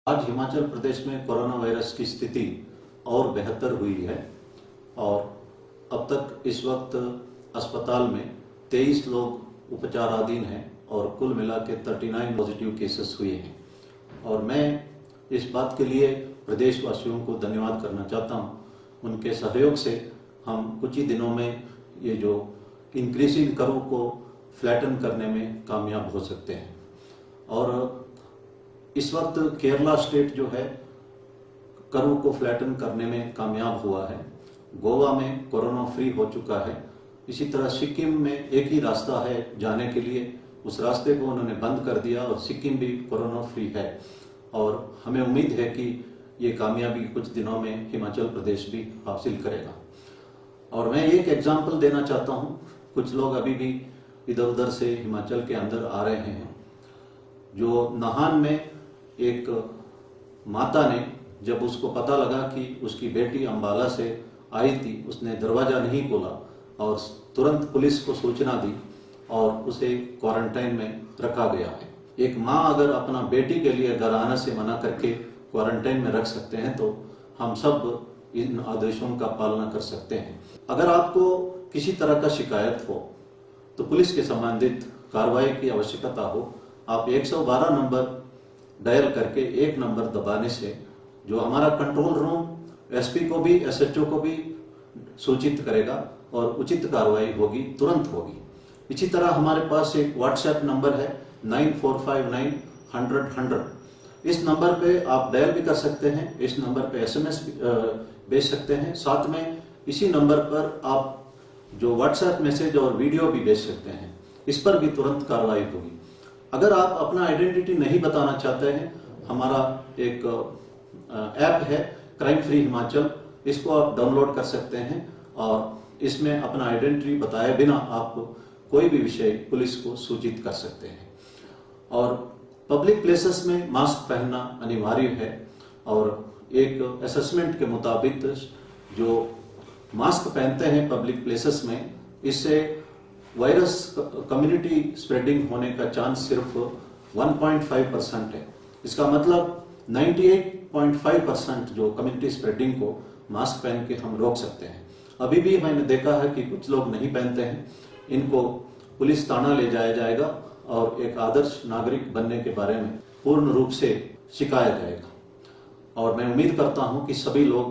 आज हिमाचल प्रदेश में corona virus की स्थिति और बेहतर हुई है और अब तक इस वक्त अस्पताल में 23 लोग उपचाराधीन हैं और कुल मिला के 39 पॉजिटिव केसेस हुए हैं। और मैं इस बात के लिए प्रदेशवासियों को धन्यवाद करना चाहता हूं। उनके सहयोग से हम कुछ ही दिनों में ये जो इंक्रीजिंग कर्व को फ्लैटन करने में कामयाब हो सकते हैं। और इस वक्त केरला स्टेट जो है कर्व को फ्लैटन करने में कामयाब हुआ है। गोवा में कोरोना फ्री हो चुका है। इसी तरह सिक्किम में एक ही रास्ता है जाने के लिए, उस रास्ते को उन्होंने बंद कर दिया और सिक्किम भी कोरोना फ्री है। और हमें उम्मीद है कि ये कामयाबी कुछ दिनों में हिमाचल प्रदेश भी हासिल करेगा। और मैं एक एग्जाम्पल देना चाहता हूँ। कुछ लोग अभी भी इधर उधर से हिमाचल के अंदर आ रहे हैं। जो नाहन में एक माता ने जब उसको पता लगा कि उसकी बेटी अंबाला से आई थी, उसने दरवाजा नहीं खोला और तुरंत पुलिस को सूचना दी और उसे क्वारंटाइन में रखा गया है। एक माँ अगर अपना बेटी के लिए घर आने से मना करके क्वारंटाइन में रख सकते हैं तो हम सब इन आदेशों का पालना कर सकते हैं। अगर आपको किसी तरह का शिकायत हो तो पुलिस के संबंधित कार्रवाई की आवश्यकता हो, आप 112 नंबर डायल करके एक नंबर दबाने से जो हमारा कंट्रोल रूम एसपी को भी एसएचओ को भी सूचित करेगा और उचित कार्रवाई होगी, तुरंत होगी। इसी तरह हमारे पास एक व्हाट्सएप नंबर है 9459 100 100। इस नंबर पे आप डायल भी कर सकते हैं, इस नंबर पे एसएमएस भेज सकते हैं। साथ में इसी नंबर पर आप जो व्हाट्सएप मैसेज और वीडियो भी भेज सकते हैं, इस पर भी तुरंत कार्रवाई होगी। अगर आप अपना आइडेंटिटी नहीं बताना चाहते हैं, हमारा एक ऐप है क्राइम फ्री हिमाचल, इसको आप डाउनलोड कर सकते हैं और इसमें अपना आइडेंटिटी बताए बिना आप कोई भी विषय पुलिस को सूचित कर सकते हैं। और पब्लिक प्लेसेस में मास्क पहनना अनिवार्य है और एक असेसमेंट के मुताबिक जो मास्क पहनते हैं पब्लिक प्लेसेस में, इससे वायरस कम्युनिटी स्प्रेडिंग होने का चांस सिर्फ 1.5% है। इसका मतलब 98.5% जो कम्युनिटी स्प्रेडिंग को मास्क पहन के हम रोक सकते हैं। अभी भी मैंने देखा है कि कुछ लोग नहीं पहनते हैं, इनको पुलिस थाना ले जाया जाएगा और एक आदर्श नागरिक बनने के बारे में पूर्ण रूप से सिखाया जाएगा। और मैं उम्मीद करता हूं कि सभी लोग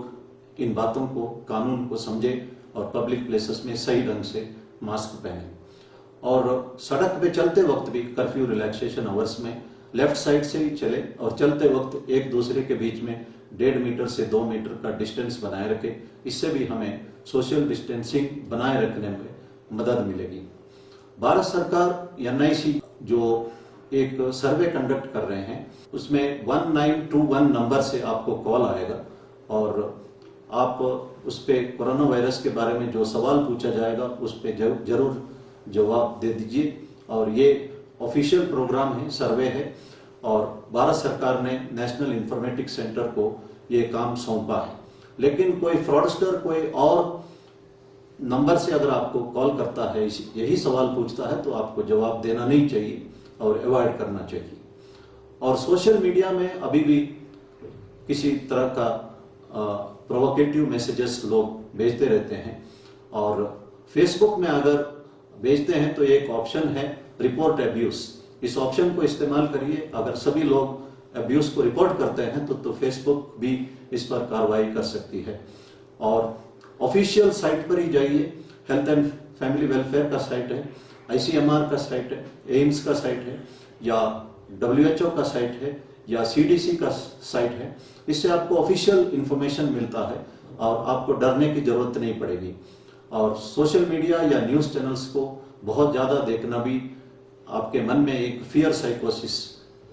इन बातों को, कानून को समझे और पब्लिक प्लेसेस में सही ढंग से मास्क पहने। और सड़क पे चलते वक्त भी कर्फ्यू रिलैक्सेशन आवर्स में लेफ्ट साइड से ही चले और चलते वक्त एक दूसरे के बीच में 1.5 मीटर से 2 मीटर का डिस्टेंस बनाए रखें। इससे भी हमें सोशल डिस्टेंसिंग बनाए रखने में मदद मिलेगी। भारत सरकार NIC जो एक सर्वे कंडक्ट कर रहे हैं, उसमें 1921 नंबर से आपको कॉल आएगा और आप उस पे कोरोना वायरस के बारे में जो सवाल पूछा जाएगा उस पे जरूर जवाब दे दीजिए। और ये ऑफिशियल प्रोग्राम है, सर्वे है और भारत सरकार ने नेशनल इंफॉर्मेटिक्स सेंटर को ये काम सौंपा है। लेकिन कोई फ्रॉडस्टर कोई और नंबर से अगर आपको कॉल करता है, यही सवाल पूछता है, तो आपको जवाब देना नहीं चाहिए और अवॉइड करना चाहिए। और सोशल मीडिया में अभी भी किसी तरह का प्रोवोकेटिव मैसेजेस लोग भेजते रहते हैं और फेसबुक में अगर भेजते हैं तो एक ऑप्शन है रिपोर्ट अब्यूज। इस ऑप्शन को इस्तेमाल करिए। अगर सभी लोग अब्यूज को रिपोर्ट करते हैं तो फेसबुक भी इस पर कार्रवाई कर सकती है। और ऑफिशियल साइट पर ही जाइए। हेल्थ एंड फैमिली वेलफेयर का साइट है, ICMR का साइट है, एम्स का साइट है या WHO का साइट है या CDC का साइट है। इससे आपको ऑफिशियल इंफॉर्मेशन मिलता है और आपको डरने की जरूरत नहीं पड़ेगी। और सोशल मीडिया या न्यूज चैनल्स को बहुत ज्यादा देखना भी आपके मन में एक फियर साइकोसिस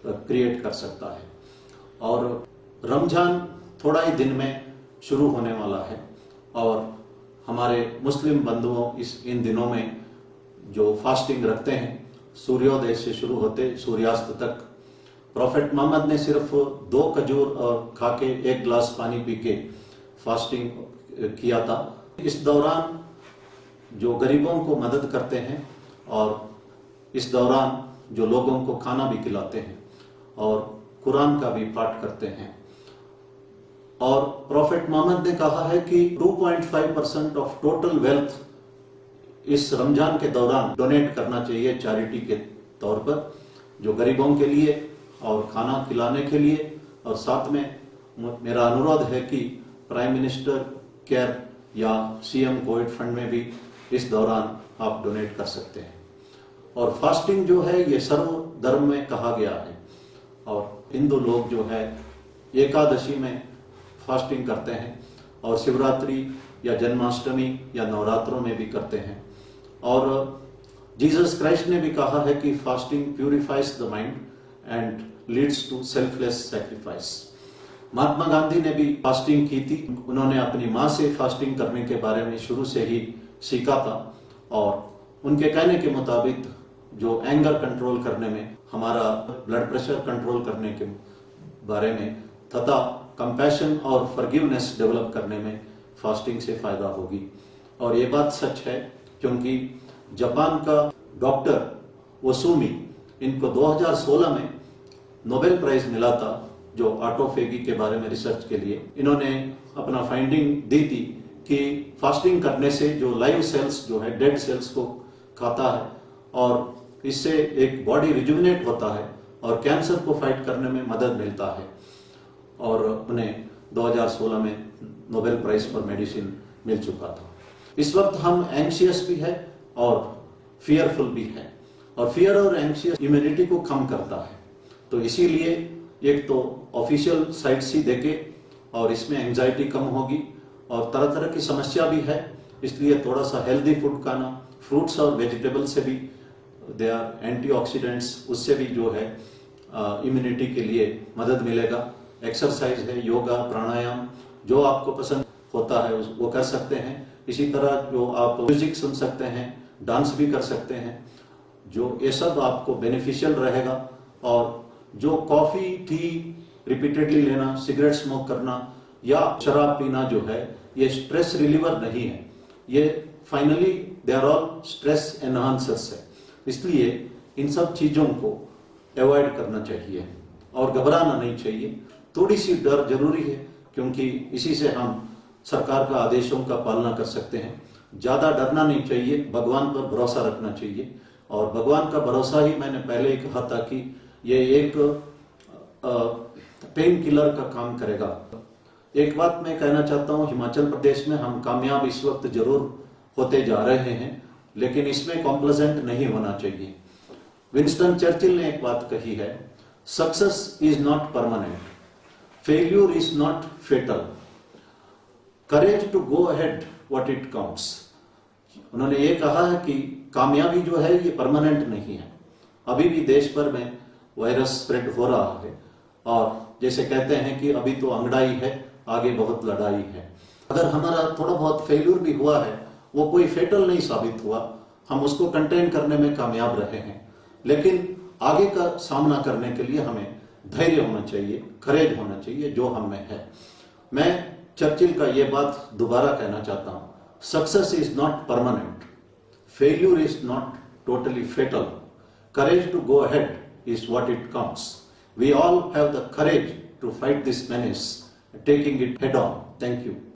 क्रिएट कर सकता है। और रमजान थोड़ा ही दिन में शुरू होने वाला है और हमारे मुस्लिम बंधुओं इन दिनों में जो फास्टिंग रखते हैं, सूर्योदय से शुरू होते सूर्यास्त तक, प्रॉफेट मोहम्मद ने सिर्फ 2 खजूर और खा के 1 गिलास पानी पी के फास्टिंग किया था। इस दौरान जो गरीबों को मदद करते हैं और इस दौरान जो लोगों को खाना भी खिलाते हैं और कुरान का भी पाठ करते हैं। और प्रॉफेट मोहम्मद ने कहा है कि 2.5% ऑफ टोटल वेल्थ इस रमजान के दौरान डोनेट करना चाहिए चैरिटी के तौर पर, जो गरीबों के लिए और खाना खिलाने के लिए। और साथ में मेरा अनुरोध है कि प्राइम मिनिस्टर केयर या सीएम कोविड फंड में भी इस दौरान आप डोनेट कर सकते हैं। और फास्टिंग जो है ये सर्व धर्म में कहा गया है, और हिंदू लोग जो है एकादशी में फास्टिंग करते हैं, और शिवरात्रि या जन्माष्टमी या नवरात्रों में भी करते हैं। और जीसस क्राइस्ट ने भी कहा है कि fasting purifies the mind and leads to selfless sacrifice. Mahatma Gandhi ने भी फास्टिंग की थी। उन्होंने अपनी माँ से फास्टिंग करने के बारे में शुरू से ही सीखा था, और उनके कहने के मुताबिक जो एंगर कंट्रोल करने में, हमारा ब्लड प्रेशर कंट्रोल करने के बारे में तथा कंपैशन और फॉरगिवनेस डेवलप करने में फास्टिंग से फायदा होगी। और ये बात सच है, क्योंकि जापान का डॉक्टर ओसुमी, इनको 2016 में नोबेल प्राइज मिला था जो ऑटोफेगी के बारे में रिसर्च के लिए। इन्होंने अपना फाइंडिंग दी थी कि फास्टिंग करने से जो लाइव सेल्स जो है डेड सेल्स को खाता है, और इससे एक बॉडी रिजुविनेट होता है और कैंसर को फाइट करने में मदद मिलता है। और उन्हें 2016 में नोबेल प्राइज फॉर मेडिसिन मिल चुका था। इस वक्त हम एंग्शियस भी है और फियरफुल भी है, और फियर और एंग्शियस इम्यूनिटी को कम करता है। तो इसीलिए एक तो ऑफिशियल साइट्स ही देखे, और इसमें एंजाइटी कम होगी, और तरह तरह की समस्या भी है, इसलिए थोड़ा सा हेल्दी फूड खाना, फ्रूट्स और वेजिटेबल से भी दे आर एंटीऑक्सीडेंट्स, उससे भी जो है इम्यूनिटी के लिए मदद मिलेगा। एक्सरसाइज है, योगा, प्राणायाम, जो आपको पसंद होता है वो कर सकते हैं। इसी तरह जो आप म्यूजिक सुन सकते हैं, डांस भी कर सकते हैं, जो ये सब आपको बेनिफिशियल रहेगा। और जो कॉफी, टी रिपीटेडली लेना, सिगरेट स्मोक करना या शराब पीना जो है, ये स्ट्रेस रिलीवर नहीं है, ये finally they are all stress enhancers है। इसलिए इन सब चीजों को अवॉइड करना चाहिए और घबराना नहीं चाहिए। थोड़ी सी डर जरूरी है, क्योंकि इसी से हम सरकार का आदेशों का पालना कर सकते हैं। ज्यादा डरना नहीं चाहिए, भगवान पर भरोसा रखना चाहिए। और भगवान का भरोसा ही, मैंने पहले ही कहा था कि ये एक पेन किलर का काम करेगा। एक बात मैं कहना चाहता हूँ, हिमाचल प्रदेश में हम कामयाब इस वक्त जरूर होते जा रहे हैं, लेकिन इसमें कॉम्प्लेसेंट नहीं होना चाहिए। विंस्टन चर्चिल ने एक बात कही है, success is not permanent, failure is not fatal, courage to go ahead what it counts. उन्होंने ये कहा है कि कामयाबी जो है ये परमानेंट नहीं है। अभी भी देश भर में वायरस स्प्रेड हो रहा है, और जैसे कहते हैं कि अभी तो अंगड़ाई है, आगे बहुत लड़ाई है। अगर हमारा थोड़ा बहुत फेल्यूर भी हुआ है, वो कोई फेटल नहीं साबित हुआ, हम उसको कंटेन करने में कामयाब रहे हैं। लेकिन आगे का सामना करने के लिए हमें धैर्य होना चाहिए, करेज होना चाहिए, जो हम में है। मैं चर्चिल का ये बात दोबारा कहना चाहता हूं, success is not permanent, failure is not totally fatal, courage to go ahead is what it counts. We all have the courage to fight this menace, taking it head on. Thank you.